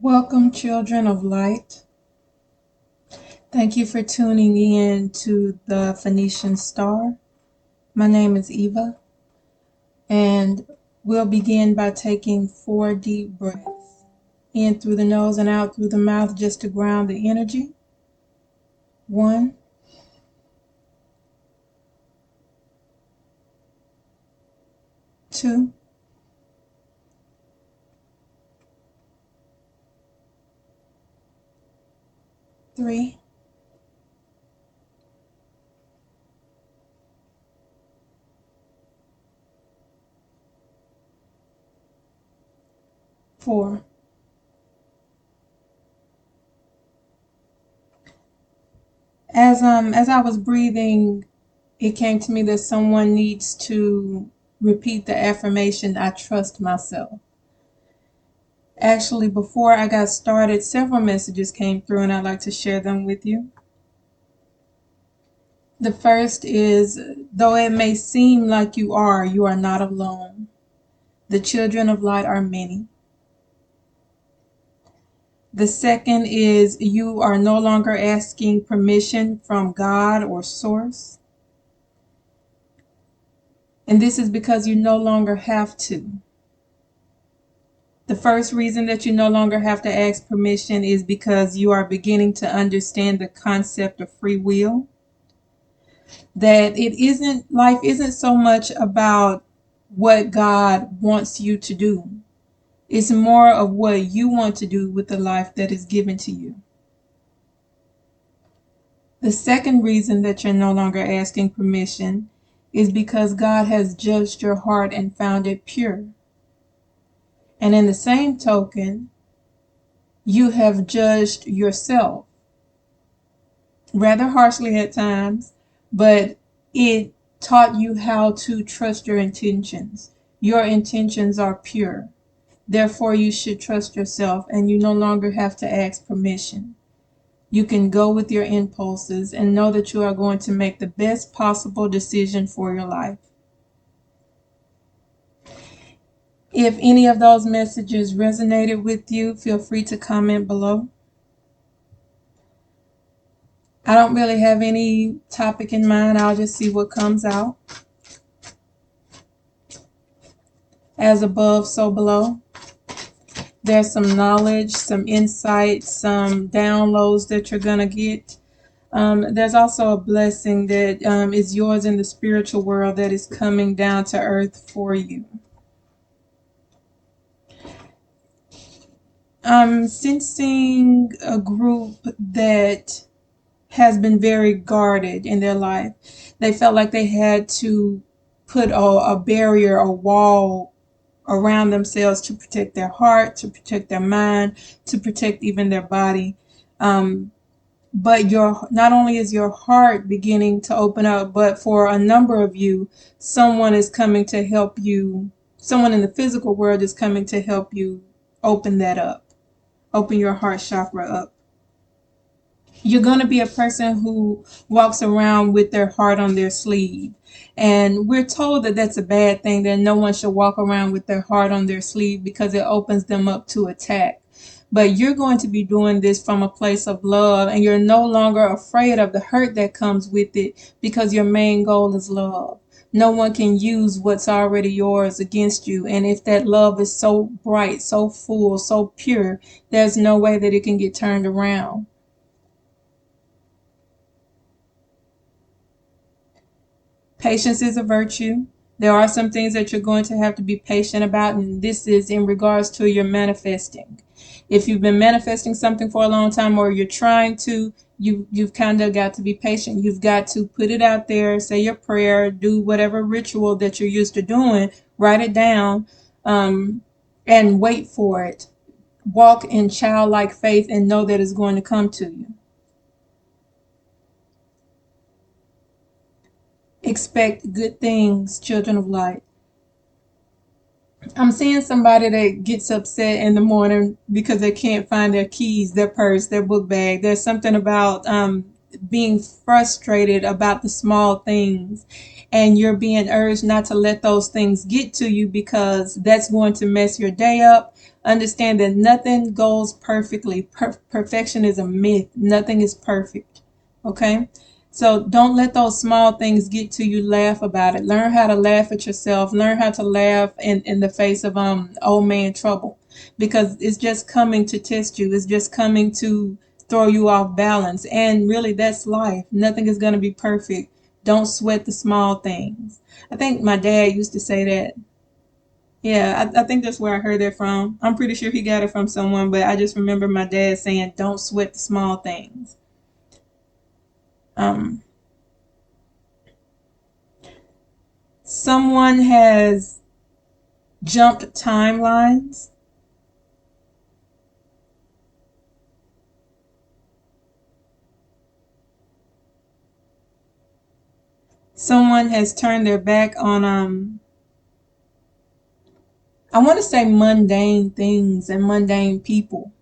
Welcome, children of light. Thank you for tuning in to the Phoenician Star. My name is Eva, and we'll begin by taking 4 deep breaths in through the nose and out through the mouth just to ground the energy. 1, 2, 3, 4. As I was breathing, it came to me that someone needs to repeat the affirmation, I trust myself. Actually, before I got started, several messages came through, and I'd like to share them with you. The first is, though it may seem like you are not alone. The children of light are many. The second is, you are no longer asking permission from God or Source. And this is because you no longer have to. The first reason that you no longer have to ask permission is because you are beginning to understand the concept of free will. That life isn't so much about what God wants you to do. It's more of what you want to do with the life that is given to you. The second reason that you're no longer asking permission is because God has judged your heart and found it pure. And in the same token, you have judged yourself, rather harshly at times, but it taught you how to trust your intentions. Your intentions are pure. Therefore, you should trust yourself, and you no longer have to ask permission. You can go with your impulses and know that you are going to make the best possible decision for your life. If any of those messages resonated with you, feel free to comment below. I don't really have any topic in mind. I'll just see what comes out. As above, so below. There's some knowledge, some insight, some downloads that you're going to get. There's also a blessing that is yours in the spiritual world that is coming down to earth for you. I'm sensing a group that has been very guarded in their life. They felt like they had to put a barrier, a wall around themselves to protect their heart, to protect their mind, to protect even their body. But not only is your heart beginning to open up, but for a number of you, someone is coming to help you. Someone in the physical world is coming to help you open that up, open your heart chakra up. You're going to be a person who walks around with their heart on their sleeve. And we're told that that's a bad thing, that no one should walk around with their heart on their sleeve because it opens them up to attack. But you're going to be doing this from a place of love, and you're no longer afraid of the hurt that comes with it because your main goal is love. No one can use what's already yours against you. And if that love is so bright, so full, so pure, there's no way that it can get turned around. Patience is a virtue. There are some things that you're going to have to be patient about, and this is in regards to your manifesting. If you've been manifesting something for a long time, or you're trying to, you've kind of got to be patient. You've got to put it out there, say your prayer, do whatever ritual that you're used to doing, write it down, and wait for it. Walk in childlike faith and know that it's going to come to you. Expect good things, children of light. I'm seeing somebody that gets upset in the morning because they can't find their keys, their purse, their book bag. There's something about being frustrated about the small things, and you're being urged not to let those things get to you because that's going to mess your day up. Understand that nothing goes perfectly. Perfection is a myth. Nothing is perfect. Okay? So don't let those small things get to you. Laugh about it. Learn how to laugh at yourself. Learn how to laugh in the face of old man trouble, because it's just coming to test you. It's just coming to throw you off balance. And really, that's life. Nothing is going to be perfect. Don't sweat the small things. I think my dad used to say that. Yeah, I think that's where I heard that from. I'm pretty sure he got it from someone, but I just remember my dad saying, "Don't sweat the small things." Um, Someone has jumped timelines. Someone has turned their back on I want to say mundane things and mundane people.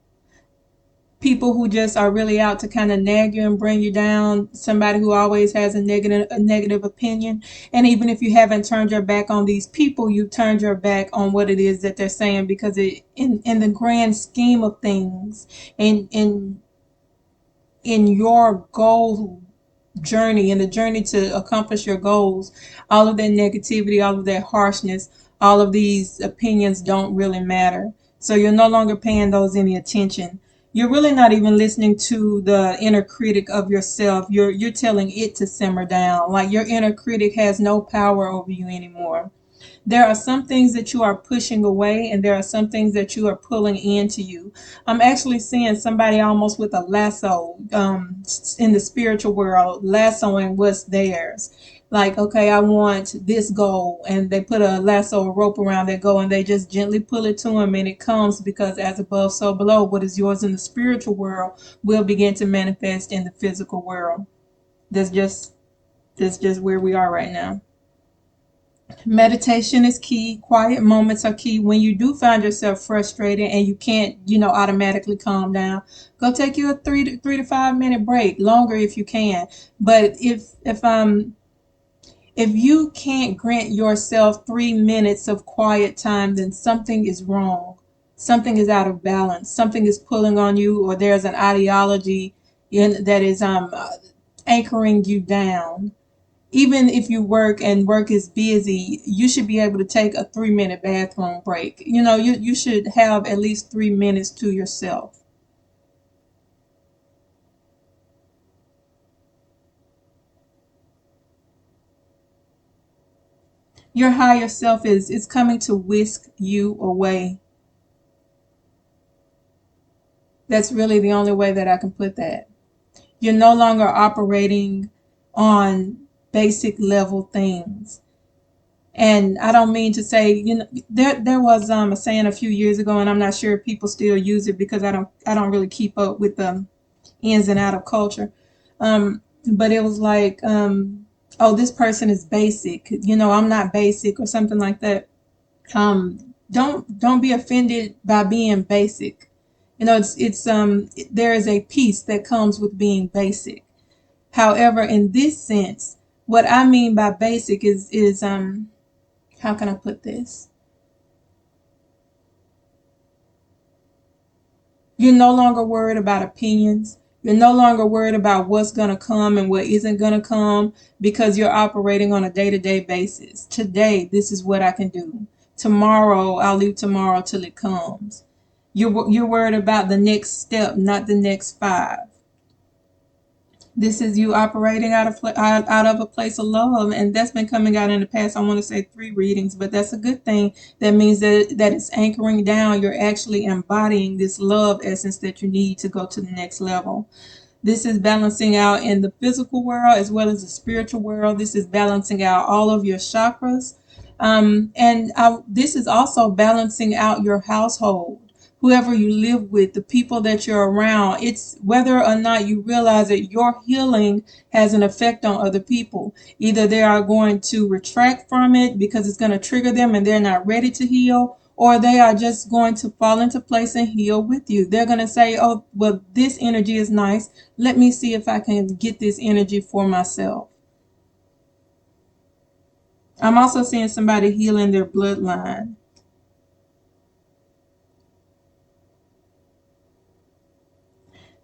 People who just are really out to kind of nag you and bring you down, somebody who always has a negative opinion. And even if you haven't turned your back on these people, you've turned your back on what it is that they're saying, because it in the grand scheme of things, in your goal journey, in the journey to accomplish your goals, all of that negativity, all of that harshness, all of these opinions don't really matter. So you're no longer paying those any attention. You're really not even listening to the inner critic of yourself. You're telling it to simmer down. Like, your inner critic has no power over you anymore. There are some things that you are pushing away, and there are some things that you are pulling into you. I'm actually seeing somebody almost with a lasso, in the spiritual world, lassoing what's theirs. Like, okay, I want this goal, and they put a lasso, a rope around that goal, and they just gently pull it to them, and it comes, because as above, so below. What is yours in the spiritual world will begin to manifest in the physical world. That's just that's just where we are right now. Meditation is key. Quiet moments are key. When you do find yourself frustrated and you can't, automatically calm down, go take you a 3 to 5 minute break, longer if you can. But if you can't grant yourself 3 minutes of quiet time, then something is wrong. Something is out of balance. Something is pulling on you, or there's an ideology that is anchoring you down. Even if you work and work is busy, you should be able to take a 3 minute bathroom break. You should have at least 3 minutes to yourself. Your higher self is coming to whisk you away. That's really the only way that I can put that. You're no longer operating on basic level things. And I don't mean to say, there was a saying a few years ago, and I'm not sure if people still use it, because I don't really keep up with the ins and out of culture. But it was like, oh, this person is basic. I'm not basic, or something like that. Don't be offended by being basic. There is a peace that comes with being basic. However, in this sense, what I mean by basic is how can I put this? You're no longer worried about opinions. You're no longer worried about what's going to come and what isn't going to come, because you're operating on a day to day basis. Today, this is what I can do. Tomorrow, I'll leave tomorrow till it comes. You're worried about the next step, not the next five. This is you operating out of a place of love, and that's been coming out in the past. I want to say 3 readings, but that's a good thing. That means that it's anchoring down. You're actually embodying this love essence that you need to go to the next level. This is balancing out in the physical world as well as the spiritual world. This is balancing out all of your chakras. This is also balancing out your household, whoever you live with, the people that you're around. It's whether or not you realize that your healing has an effect on other people. Either they are going to retract from it because it's going to trigger them and they're not ready to heal, or they are just going to fall into place and heal with you. They're going to say, oh, well, this energy is nice. Let me see if I can get this energy for myself. I'm also seeing somebody healing their bloodline.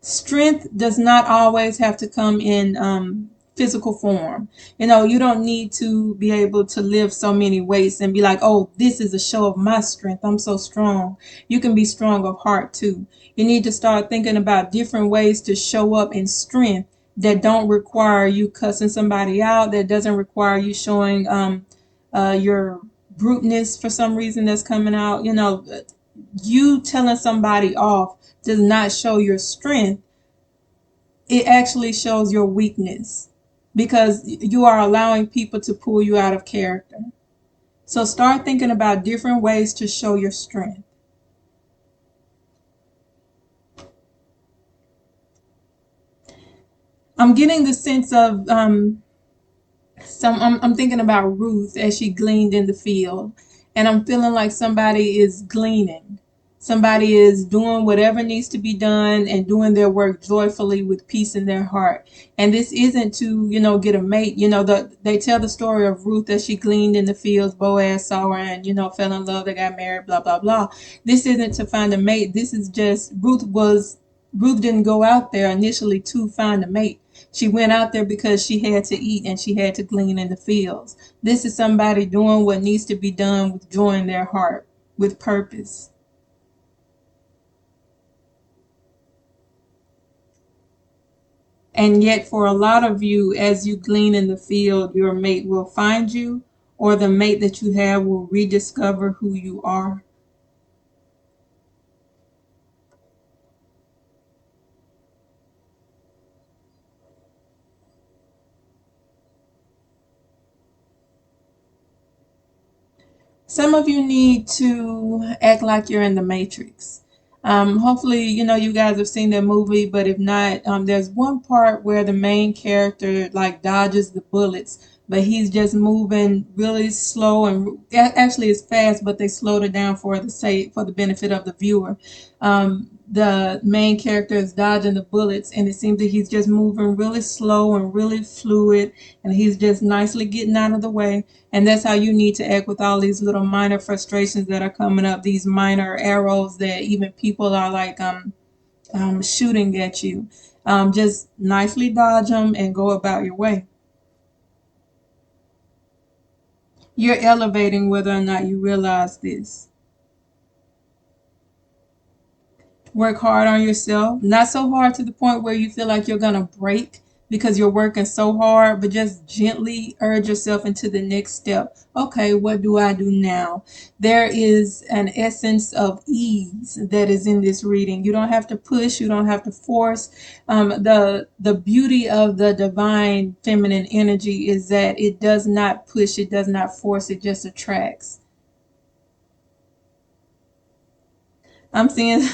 Strength does not always have to come in physical form. You don't need to be able to lift so many weights and be like, oh, this is a show of my strength. I'm so strong. You can be strong of heart too. You need to start thinking about different ways to show up in strength that don't require you cussing somebody out, that doesn't require you showing your bruteness for some reason that's coming out. You telling somebody off does not show your strength. It actually shows your weakness because you are allowing people to pull you out of character. So start thinking about different ways to show your strength. I'm getting the sense of I'm thinking about Ruth as she gleaned in the field, and I'm feeling like somebody is gleaning. Somebody is doing whatever needs to be done and doing their work joyfully with peace in their heart. And this isn't to, get a mate. They tell the story of Ruth as she gleaned in the fields. Boaz saw her and, fell in love. They got married, blah, blah, blah. This isn't to find a mate. This is just Ruth didn't go out there initially to find a mate. She went out there because she had to eat and she had to glean in the fields. This is somebody doing what needs to be done with joy in their heart, with purpose. And yet, for a lot of you, as you glean in the field, your mate will find you, or the mate that you have will rediscover who you are. Some of you need to act like you're in the Matrix. Hopefully, you guys have seen that movie, but if not, there's one part where the main character like dodges the bullets, but he's just moving really slow and actually it's fast, but they slowed it down for the benefit of the viewer. The main character is dodging the bullets, and it seems that he's just moving really slow and really fluid, and he's just nicely getting out of the way. And that's how you need to act with all these little minor frustrations that are coming up, these minor arrows that even people are like shooting at you. Just nicely dodge them and go about your way. You're elevating whether or not you realize this. Work hard on yourself, not so hard to the point where you feel like you're going to break because you're working so hard, but just gently urge yourself into the next step. Okay, what do I do now? There is an essence of ease that is in this reading. You don't have to push, you don't have to force. The beauty of the divine feminine energy is that it does not push, it does not force, it just attracts. I'm seeing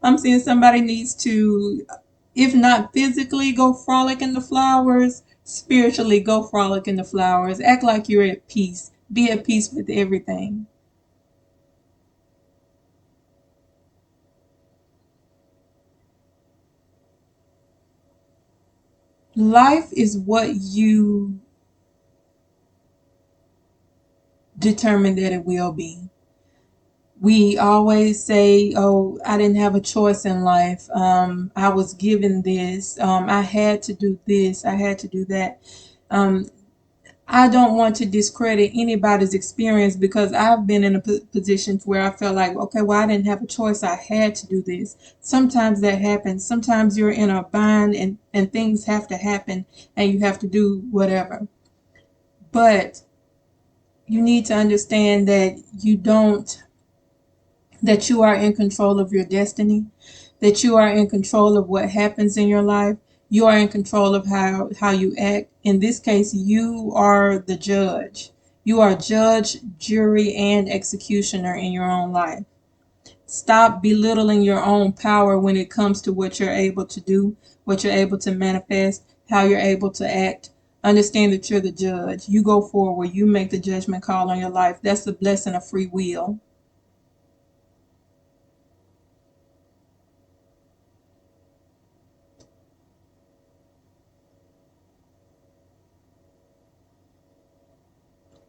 I'm seeing somebody needs to, if not physically go frolic in the flowers, spiritually go frolic in the flowers. Act like you're at peace. Be at peace with everything. Life is what you determine that it will be. We always say, oh, I didn't have a choice in life. I was given this. I had to do this. I had to do that. Um, I don't want to discredit anybody's experience because I've been in a position where I felt like, okay, well, I didn't have a choice. I had to do this. Sometimes that happens. Sometimes you're in a bind and things have to happen and you have to do whatever. But you need to understand that that you are in control of your destiny, that you are in control of what happens in your life. You are in control of how you act. In this case, you are the judge. You are judge, jury, and executioner in your own life. Stop belittling your own power when it comes to what you're able to do, what you're able to manifest, how you're able to act. Understand that you're the judge. You go forward. You make the judgment call on your life. That's the blessing of free will.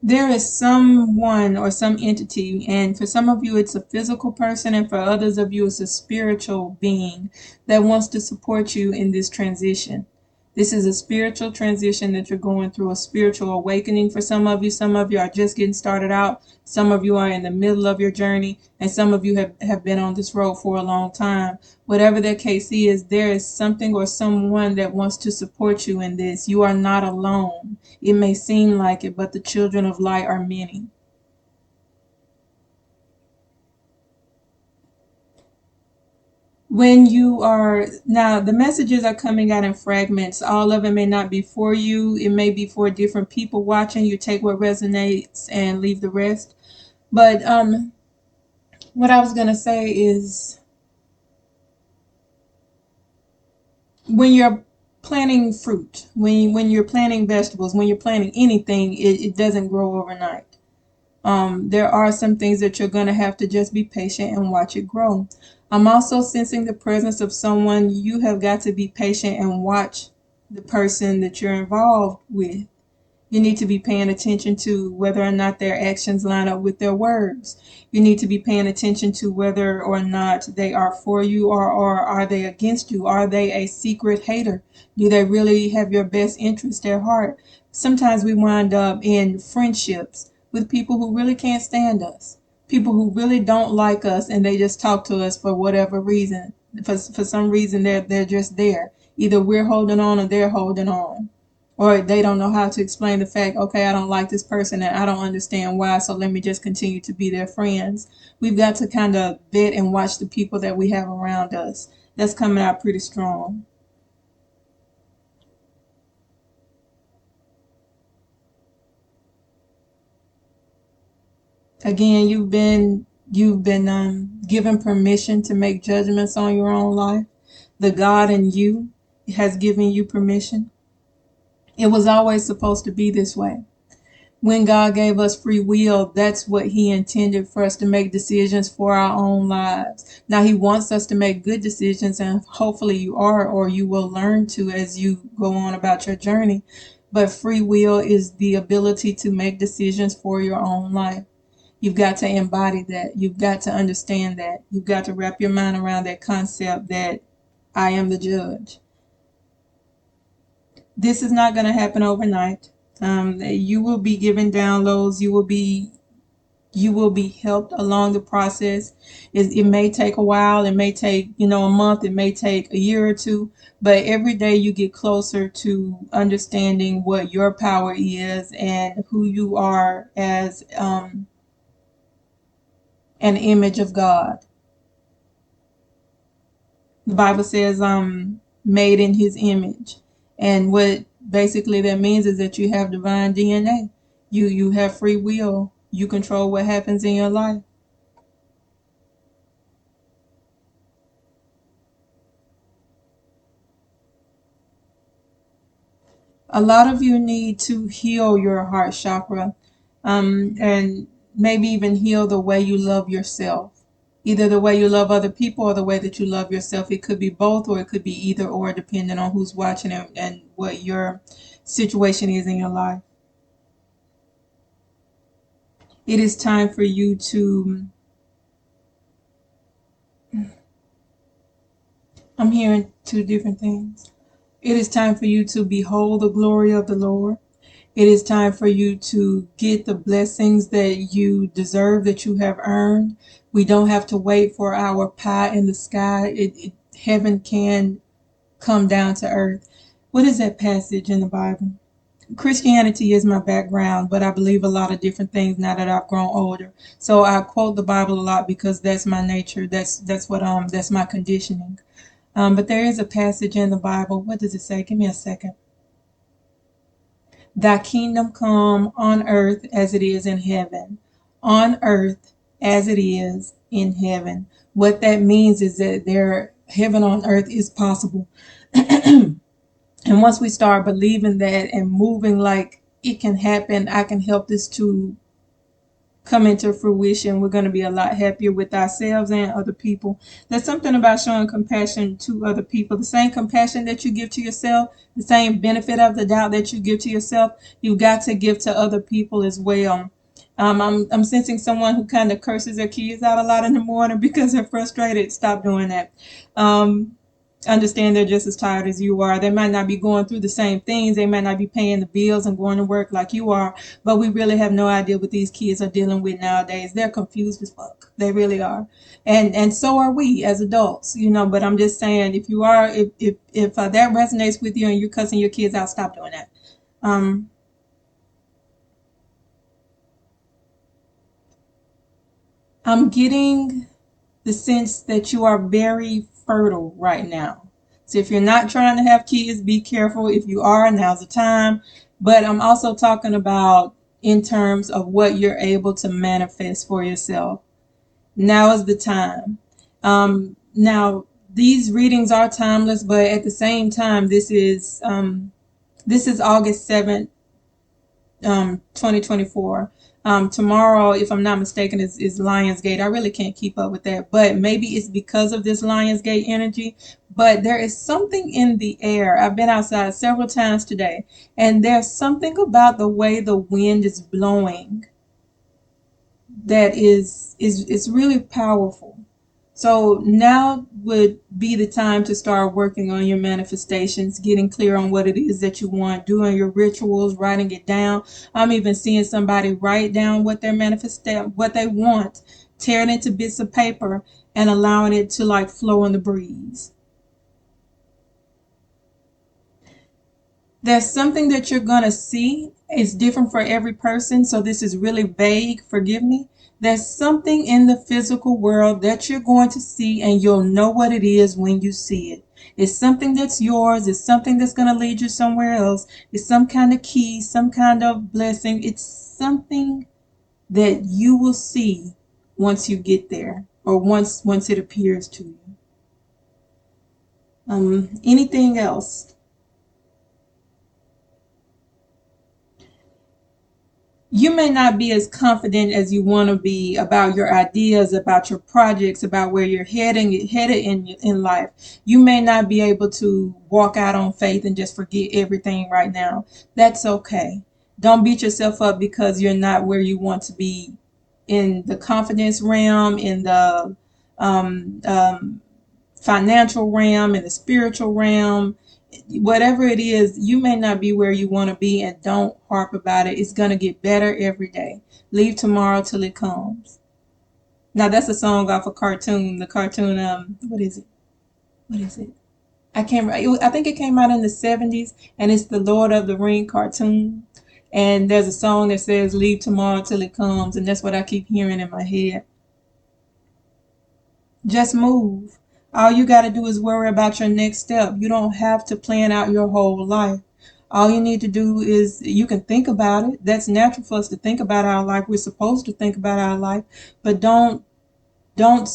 There is someone or some entity, and for some of you it's a physical person, and for others of you it's a spiritual being that wants to support you in this transition. This is a spiritual transition that you're going through, a spiritual awakening for some of you. Some of you are just getting started out. Some of you are in the middle of your journey, and some of you have been on this road for a long time. Whatever that case is, there is something or someone that wants to support you in this. You are not alone. It may seem like it, but the children of light are many. When you are now, the messages are coming out in fragments. All of it may not be for you, it may be for different people watching. You take what resonates and leave the rest. But what I was going to say is, when you're planting fruit, when you're planting vegetables, when you're planting anything, it doesn't grow overnight. There are some things that you're going to have to just be patient and watch it grow. I'm also sensing the presence of someone. You have got to be patient and watch the person that you're involved with. You need to be paying attention to whether or not their actions line up with their words. You need to be paying attention to whether or not they are for you, or are they against you? Are they a secret hater? Do they really have your best interest at heart? Sometimes we wind up in friendships with people who really can't stand us, people who really don't like us, and they just talk to us for whatever reason. For some reason, they're just there. Either we're holding on or they're holding on, or they don't know how to explain the fact, okay, I don't like this person and I don't understand why, so let me just continue to be their friends. We've got to kind of vet and watch the people that we have around us. That's coming out pretty strong. Again, you've been given permission to make judgments on your own life. The God in you has given you permission. It was always supposed to be this way. When God gave us free will, that's what He intended, for us to make decisions for our own lives. Now, He wants us to make good decisions, and hopefully you are, or you will learn to as you go on about your journey. But free will is the ability to make decisions for your own life. You've got to embody that. You've got to understand that. You've got to wrap your mind around that concept that I am the judge. This is not going to happen overnight. You will be given downloads. You will be helped along the process. It may take a while. It may take, a month. It may take a year or two. But every day you get closer to understanding what your power is and who you are as an image of God. The Bible says made in His image, and what basically that means is that you have divine DNA. You have free will. You control what happens in your life. A lot of you need to heal your heart chakra, and maybe even heal the way you love yourself. Either the way you love other people or the way that you love yourself. It could be both, or it could be either or, depending on who's watching and what your situation is in your life. It is time for you to, I'm hearing two different things. It is time for you to behold the glory of the Lord. It is time for you to get the blessings that you deserve, that you have earned. We don't have to wait for our pie in the sky. Heaven can come down to earth. What is that passage in the Bible? Christianity is my background, but I believe a lot of different things now that I've grown older. So I quote the Bible a lot because that's my nature. That's my conditioning. But there is a passage in the Bible. What does it say? Give me a second. Thy kingdom come on earth as it is in heaven. On earth as it is in heaven. What that means is that heaven on earth is possible. And once we start believing that and moving like it can happen, I can help this to come into fruition. We're going to be a lot happier with ourselves and other people. There's something about showing compassion to other people. The same compassion that you give to yourself, the same benefit of the doubt that you give to yourself, you've got to give to other people as well. I'm sensing someone who kind of curses their kids out a lot in the morning because they're frustrated. Stop doing that. Um, Understand they're just as tired as you are. They might not be going through the same things. They might not be paying the bills and going to work like you are, but we really have no idea what these kids are dealing with nowadays. They're confused as fuck. They really are. And so are we as adults, but I'm just saying, if that resonates with you and you're cussing your kids out, stop doing that. Um, I'm getting the sense that you are very fertile right now. So if you're not trying to have kids, be careful. If you are, now's the time. But I'm also talking about in terms of what you're able to manifest for yourself. Now is the time. Now, these readings are timeless, but at the same time, this is August 7th, 2024. Tomorrow, if I'm not mistaken, is Lionsgate. I really can't keep up with that, but maybe it's because of this Lionsgate energy. But there is something in the air. I've been outside several times today, and there's something about the way the wind is blowing that is really powerful. So now would be the time to start working on your manifestations, getting clear on what it is that you want, doing your rituals, writing it down. I'm even seeing somebody write down what their what they want, tear it into bits of paper and allowing it to like flow in the breeze. There's something that you're going to see. It's different for every person, so this is really vague. Forgive me. There's something in the physical world that you're going to see, and you'll know what it is when you see it. It's something that's yours. It's something that's going to lead you somewhere else. It's some kind of key, some kind of blessing. It's something that you will see once you get there, or once it appears to you. Anything else? You may not be as confident as you want to be about your ideas, about your projects, about where you're headed in life. You may not be able to walk out on faith and just forget everything right now. That's okay. Don't beat yourself up because you're not where you want to be in the confidence realm, in the um, um, financial realm, in the spiritual realm, whatever it is. You may not be where you want to be, and don't harp about it. It's going to get better every day. Leave tomorrow till it comes. Now that's a song off a cartoon. The cartoon, what is it? What is it? I can't. I think it came out in the '70s, and it's the Lord of the Ring cartoon. And there's a song that says "Leave tomorrow till it comes," and that's what I keep hearing in my head. Just move. All you got to do is worry about your next step. You don't have to plan out your whole life. All you need to do is you can think about it. That's natural for us to think about our life. We're supposed to think about our life, but don't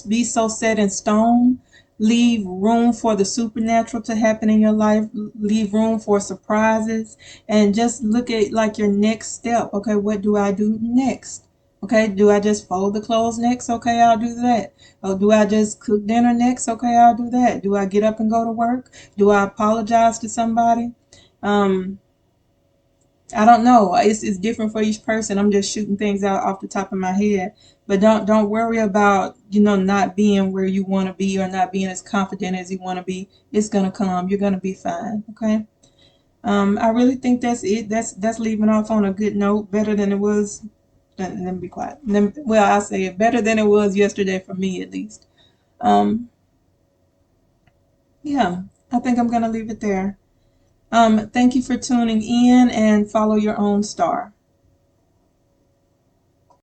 be so set in stone. Leave room for the supernatural to happen in your life. Leave room for surprises and just look at like your next step. Okay, what do I do next? Okay, do I just fold the clothes next? Okay, I'll do that. Or do I just cook dinner next? Okay, I'll do that. Do I get up and go to work? Do I apologize to somebody? Um, I don't know. It's different for each person. I'm just shooting things out off the top of my head. But don't worry about, not being where you want to be or not being as confident as you want to be. It's gonna come. You're gonna be fine. Okay. I really think that's it. That's leaving off on a good note. Better than it was. Let me be quiet. Well, I say it better than it was yesterday for me at least. Um, yeah, I think I'm gonna leave it there. Thank you for tuning in and follow your own star.